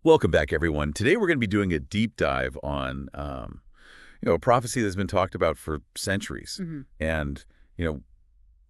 Welcome back, everyone. Today we're going to be doing a deep dive on, a prophecy that's been talked about for centuries. hmm And, you know,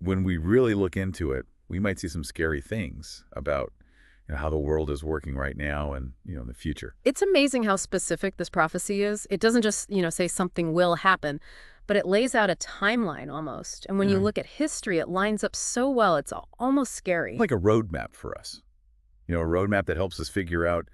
when we really look into it, we might see some scary things about how the world is working right now and, in the future. It's amazing how specific this prophecy is. It doesn't just, say something will happen, but it lays out a timeline almost. And when you Yeah. look at history, it lines up so well, it's almost scary. Like a roadmap for us, a roadmap that helps us figure out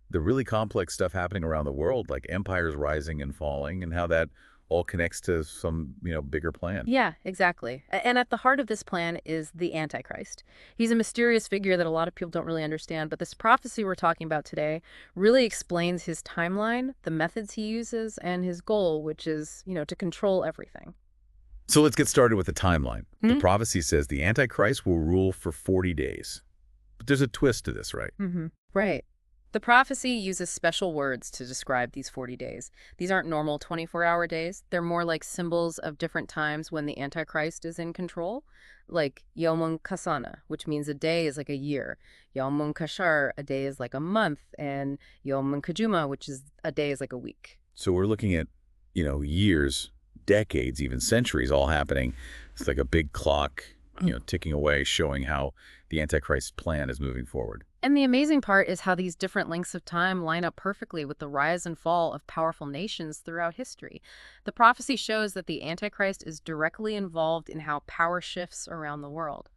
the really complex stuff happening around the world, like empires rising and falling, and how that all connects to some, bigger plan. Yeah, exactly. And at the heart of this plan is the Antichrist. He's a mysterious figure that a lot of people don't really understand, but this prophecy we're talking about today really explains his timeline, the methods he uses, and his goal, which is, to control everything. So let's get started with the timeline. The Hmm? prophecy says the Antichrist will rule for 40 days. But there's a twist to this, right? Right. The prophecy uses special words to describe these 40 days. These aren't normal 24-hour days. They're more like symbols of different times when the Antichrist is in control, like Yomun Kasana, which means a day is like a year. Yomun Kashar, a day is like a month. And Yomun Kajuma, which is a day is like a week. So we're looking at, years, decades, even centuries all happening. It's like a big clock, ticking away, showing how the Antichrist's plan is moving forward. And the amazing part is how these different lengths of time line up perfectly with the rise and fall of powerful nations throughout history. The prophecy shows that the Antichrist is directly involved in how power shifts around the world.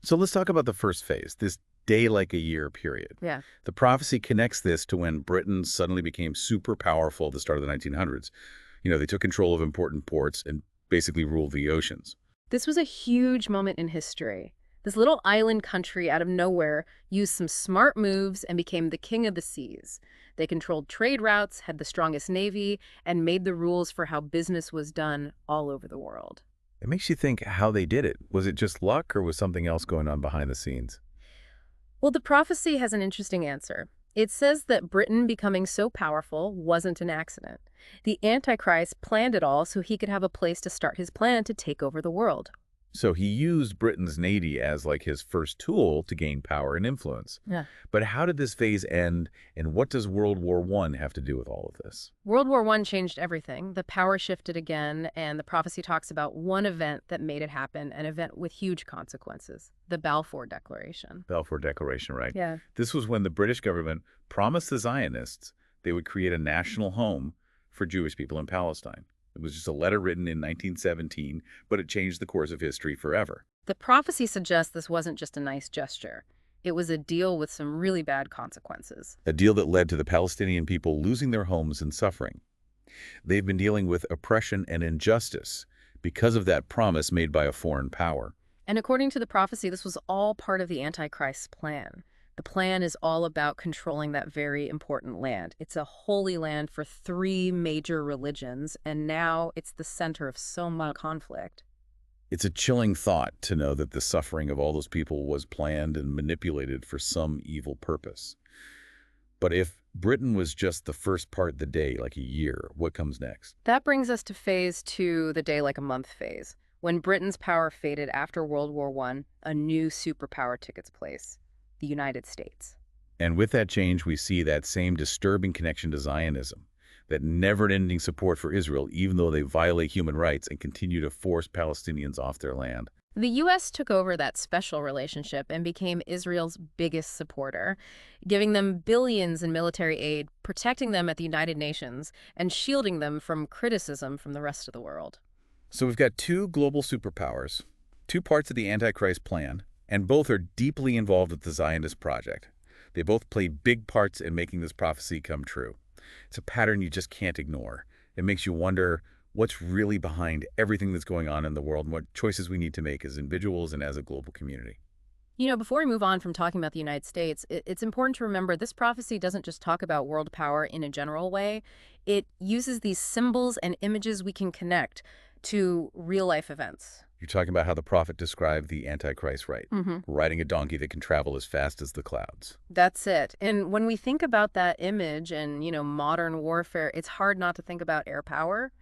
So let's talk about the first phase, this day like a year period. Yeah. The prophecy connects this to when Britain suddenly became super powerful at the start of the 1900s. They took control of important ports and basically ruled the oceans. This was a huge moment in history. This little island country out of nowhere used some smart moves and became the king of the seas. They controlled trade routes, had the strongest navy, and made the rules for how business was done all over the world. It makes you think how they did it. Was it just luck or was something else going on behind the scenes? Well, the prophecy has an interesting answer. It says that Britain becoming so powerful wasn't an accident. The Antichrist planned it all so he could have a place to start his plan to take over the world. So he used Britain's navy as like his first tool to gain power and influence. Yeah. But how did this phase end, and what does World War I have to do with all of this? World War I changed everything. The power shifted again, and the prophecy talks about one event that made it happen, an event with huge consequences, the Balfour Declaration. Balfour Declaration, right? Yeah. This was when the British government promised the Zionists they would create a national home for Jewish people in Palestine. It was just a letter written in 1917, but it changed the course of history forever. The prophecy suggests this wasn't just a nice gesture. It was a deal with some really bad consequences. A deal that led to the Palestinian people losing their homes and suffering. They've been dealing with oppression and injustice because of that promise made by a foreign power. And according to the prophecy, this was all part of the Antichrist's plan. The plan is all about controlling that very important land. It's a holy land for three major religions, and now it's the center of so much conflict. It's a chilling thought to know that the suffering of all those people was planned and manipulated for some evil purpose. But if Britain was just the first part of the day, like a year, what comes next? That brings us to phase two, the day like a month phase. When Britain's power faded after World War I, a new superpower took its place, the United States. And with that change, we see that same disturbing connection to Zionism, that never-ending support for Israel, even though they violate human rights and continue to force Palestinians off their land. The U.S. took over that special relationship and became Israel's biggest supporter, giving them billions in military aid, protecting them at the United Nations, and shielding them from criticism from the rest of the world. So we've got two global superpowers, two parts of the Antichrist plan, and both are deeply involved with the Zionist project. They both play big parts in making this prophecy come true. It's a pattern you just can't ignore. It makes you wonder what's really behind everything that's going on in the world and what choices we need to make as individuals and as a global community. Before we move on from talking about the United States, it's important to remember this prophecy doesn't just talk about world power in a general way. It uses these symbols and images we can connect to real-life events. You're talking about how the prophet described the Antichrist, right? Riding a donkey that can travel as fast as the clouds. That's it. And when we think about that image and, modern warfare, it's hard not to think about air power,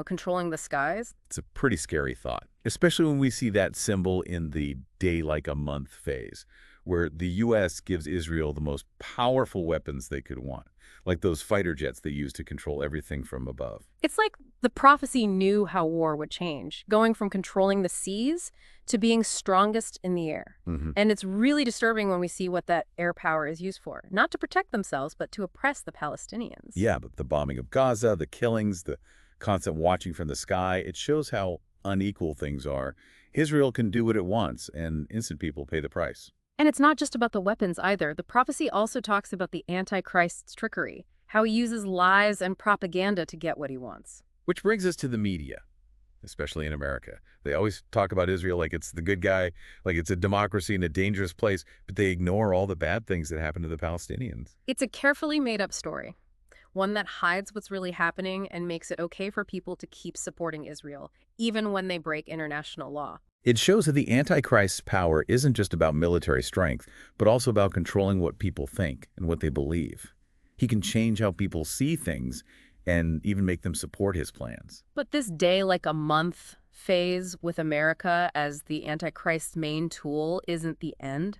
controlling the skies. It's a pretty scary thought, especially when we see that symbol in the day like a month phase, where the U.S. gives Israel the most powerful weapons they could want, like those fighter jets they use to control everything from above. It's like the prophecy knew how war would change, going from controlling the seas to being strongest in the air. Hmm. And it's really disturbing when we see what that air power is used for. Not to protect themselves, but to oppress the Palestinians. Yeah, but the bombing of Gaza, the killings, the constant watching from the sky, it shows how unequal things are. Israel can do what it wants, and innocent people pay the price. And it's not just about the weapons either. The prophecy also talks about the Antichrist's trickery, how he uses lies and propaganda to get what he wants. Which brings us to the media, especially in America. They always talk about Israel like it's the good guy, like it's a democracy in a dangerous place, but they ignore all the bad things that happen to the Palestinians. It's a carefully made up story, one that hides what's really happening and makes it okay for people to keep supporting Israel, even when they break international law. It shows that the Antichrist's power isn't just about military strength, but also about controlling what people think and what they believe. He can change how people see things and even make them support his plans. But this day like a month phase with America as the Antichrist's main tool isn't the end.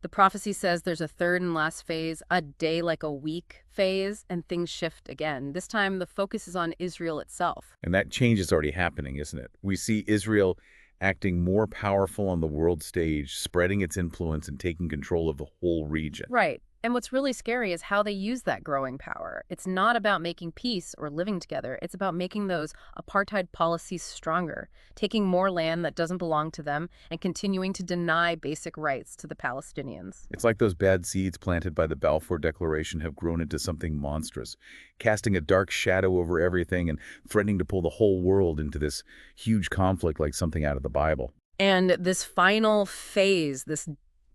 The prophecy says there's a third and last phase, a day like a week phase, and things shift again. This time the focus is on Israel itself. And that change is already happening, isn't it? We see Israel acting more powerful on the world stage, spreading its influence and taking control of the whole region. Right. And what's really scary is how they use that growing power. It's not about making peace or living together. It's about making those apartheid policies stronger, taking more land that doesn't belong to them, and continuing to deny basic rights to the Palestinians. It's like those bad seeds planted by the Balfour Declaration have grown into something monstrous, casting a dark shadow over everything and threatening to pull the whole world into this huge conflict like something out of the Bible. And this final phase, this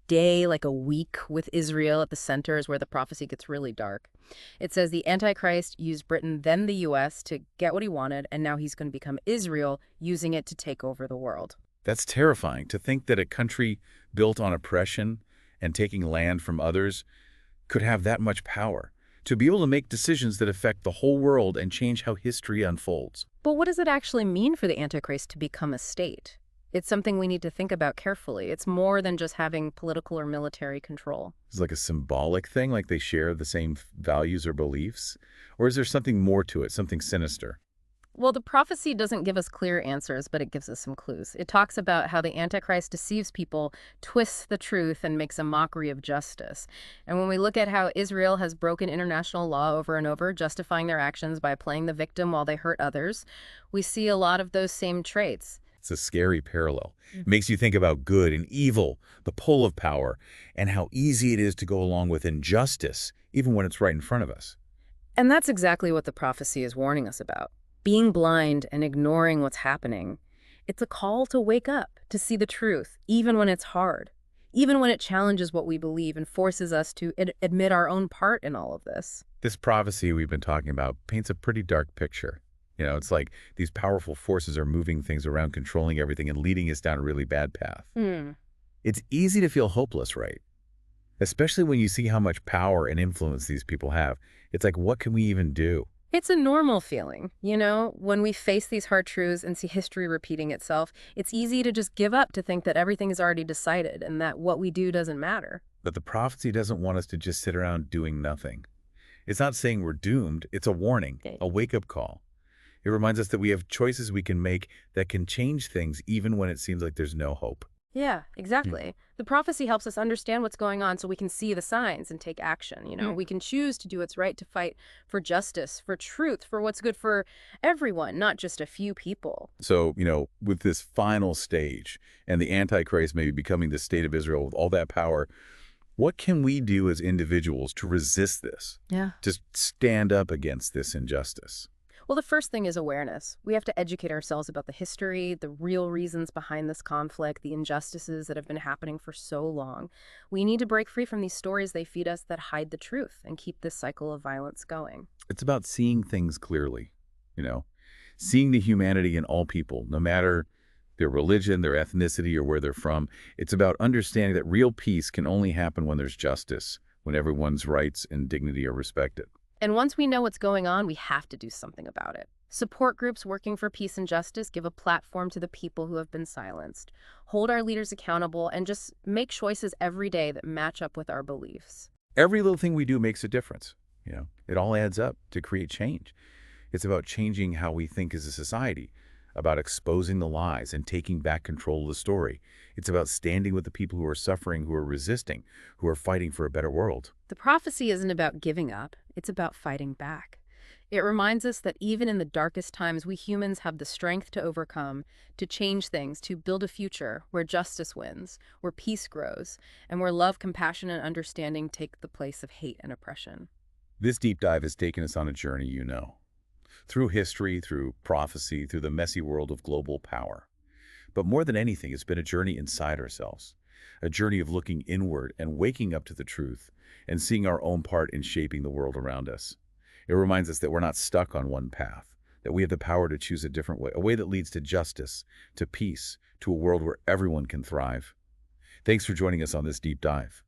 day like a week with Israel at the center, is where the prophecy gets really dark. It says the Antichrist used Britain, then the U.S., to get what he wanted, and now he's going to become Israel, using it to take over the world. That's terrifying, to think that a country built on oppression and taking land from others could have that much power, to be able to make decisions that affect the whole world and change how history unfolds. But what does it actually mean for the Antichrist to become a state? It's something we need to think about carefully. It's more than just having political or military control. Is it like a symbolic thing, like they share the same values or beliefs? Or is there something more to it, something sinister? Well, the prophecy doesn't give us clear answers, but it gives us some clues. It talks about how the Antichrist deceives people, twists the truth, and makes a mockery of justice. And when we look at how Israel has broken international law over and over, justifying their actions by playing the victim while they hurt others, we see a lot of those same traits. It's a scary parallel. It makes you think about good and evil, the pull of power, and how easy it is to go along with injustice, even when it's right in front of us. And that's exactly what the prophecy is warning us about. Being blind and ignoring what's happening. It's a call to wake up, to see the truth, even when it's hard, even when it challenges what we believe and forces us to admit our own part in all of this. This prophecy we've been talking about paints a pretty dark picture. You know, it's like these powerful forces are moving things around, controlling everything, and leading us down a really bad path. It's easy to feel hopeless, right? Especially when you see how much power and influence these people have. It's like, what can we even do? It's a normal feeling, you know, when we face these hard truths and see history repeating itself. It's easy to just give up, to think that everything is already decided and that what we do doesn't matter. But the prophecy doesn't want us to just sit around doing nothing. It's not saying we're doomed. It's a warning, a wake-up call. It reminds us that we have choices we can make that can change things even when it seems like there's no hope. Yeah, exactly. The prophecy helps us understand what's going on so we can see the signs and take action. You know, we can choose to do what's right, to fight for justice, for truth, for what's good for everyone, not just a few people. So, you know, with this final stage and the Antichrist maybe becoming the state of Israel with all that power, what can we do as individuals to resist this? Yeah. To stand up against this injustice? Well, the first thing is awareness. We have to educate ourselves about the history, the real reasons behind this conflict, the injustices that have been happening for so long. We need to break free from these stories they feed us that hide the truth and keep this cycle of violence going. It's about seeing things clearly, you know, seeing the humanity in all people, no matter their religion, their ethnicity, or where they're from. It's about understanding that real peace can only happen when there's justice, when everyone's rights and dignity are respected. And once we know what's going on, we have to do something about it. Support groups working for peace and justice give a platform to the people who have been silenced. Hold our leaders accountable and just make choices every day that match up with our beliefs. Every little thing we do makes a difference. It all adds up to create change. It's about changing how we think as a society, about exposing the lies and taking back control of the story. It's about standing with the people who are suffering, who are resisting, who are fighting for a better world. The prophecy isn't about giving up, it's about fighting back. It reminds us that even in the darkest times, we humans have the strength to overcome, to change things, to build a future where justice wins, where peace grows, and where love, compassion, and understanding take the place of hate and oppression. This deep dive has taken us on a journey, through history, through prophecy, through the messy world of global power. But more than anything, it's been a journey inside ourselves, a journey of looking inward and waking up to the truth and seeing our own part in shaping the world around us. It reminds us that we're not stuck on one path, that we have the power to choose a different way, a way that leads to justice, to peace, to a world where everyone can thrive. Thanks for joining us on this deep dive.